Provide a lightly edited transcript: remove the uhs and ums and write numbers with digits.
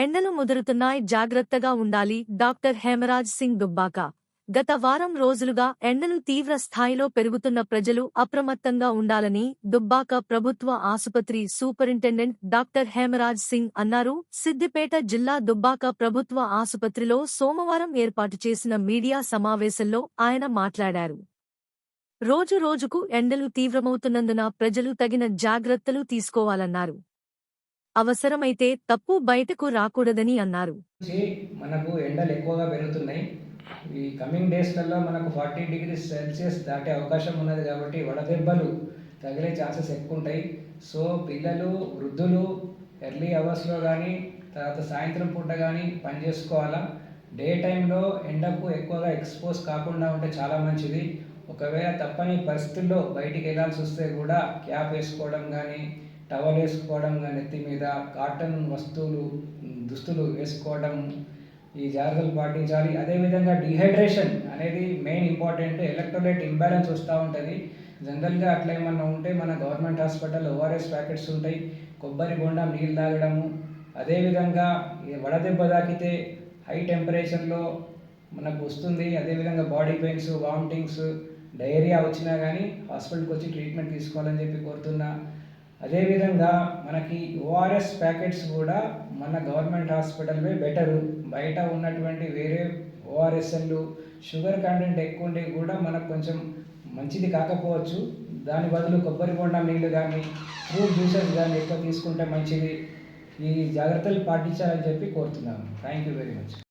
ఎండలు ముదురుతున్నాయి, జాగ్రత్తగా ఉండాలి. డాక్టర్ హేమరాజ్ సింగ్ దుబ్బాక. గత వారం రోజులుగా ఎండలు తీవ్ర స్థాయిలో పెరుగుతున్న ప్రజలు అప్రమత్తంగా ఉండాలని దుబ్బాక ప్రభుత్వ ఆసుపత్రి సూపరింటెండెంట్ డాక్టర్ హేమరాజ్ సింగ్ అన్నారు. సిద్దిపేట జిల్లా దుబ్బాక ప్రభుత్వ ఆసుపత్రిలో సోమవారం ఏర్పాటు చేసిన మీడియా సమావేశంలో ఆయన మాట్లాడారు. రోజు రోజుకు ఎండలు తీవ్రమవుతున్నందున ప్రజలు తగిన జాగ్రత్తలు తీసుకోవాలన్నారు. అవసరమైతే తప్పు బయటకు రాకూడదని అన్నారు. మనకు ఎండలు ఎక్కువగా పెరుగుతున్నాయి. ఈ కమింగ్ డేస్లలో మనకు 40 డిగ్రీస్ సెల్సియస్ దాటే అవకాశం ఉన్నది కాబట్టి వడదెబ్బలు తగిలే ఛాన్సెస్ ఎక్కువ ఉంటాయి. సో పిల్లలు, వృద్ధులు ఎర్లీ అవర్స్లో కానీ తర్వాత సాయంత్రం పూట కానీ పని చేసుకోవాలా. డే టైంలో ఎండకు ఎక్కువగా ఎక్స్పోజ్ కాకుండా ఉంటే చాలా మంచిది. ఒకవేళ తప్పని పరిస్థితుల్లో బయటికి వెళ్ళాల్సి వస్తే కూడా క్యాప్ వేసుకోవడం కానీ, టవల్ వేసుకోవడం కానీ, నెత్తి మీద కాటన్ దుస్తులు వేసుకోవడం, ఈ జాగ్రత్తలు పాటించాలి. అదేవిధంగా డీహైడ్రేషన్ అనేది మెయిన్ ఇంపార్టెంట్. ఎలక్ట్రోలైట్ ఇంబ్యాలెన్స్ వస్తూ ఉంటుంది. జనరల్గా అట్లా ఏమన్నా ఉంటే మన గవర్నమెంట్ హాస్పిటల్ ఓఆర్ఎస్ ప్యాకెట్స్ ఉంటాయి. కొబ్బరి బొండం నీళ్ళు తాగడము. అదేవిధంగా వడదెబ్బ తాకితే హై టెంపరేచర్లో మనకు వస్తుంది. అదేవిధంగా బాడీ పెయిన్స్, వామిటింగ్స్, డయేరియా వచ్చినా కానీ హాస్పిటల్కి వచ్చి ట్రీట్మెంట్ తీసుకోవాలని చెప్పి కోరుతున్నా. అదేవిధంగా మనకి ఓఆర్ఎస్ ప్యాకెట్స్ కూడా మన గవర్నమెంట్ హాస్పిటల్వే బెటరు. బయట ఉన్నటువంటి వేరే ఓఆర్ఎస్ఎల్లు షుగర్ కంటెంట్ ఎక్కువ ఉండే కూడా మనకు కొంచెం మంచిది కాకపోవచ్చు. దాని బదులు కొబ్బరి బొండం నీళ్ళు కానీ, ఫ్రూట్ జ్యూసెస్ కానీ ఎక్కువ తీసుకుంటే మంచిది. ఈ జాగ్రత్తలు పాటించాలని చెప్పి కోరుతున్నాను. Thank you very much.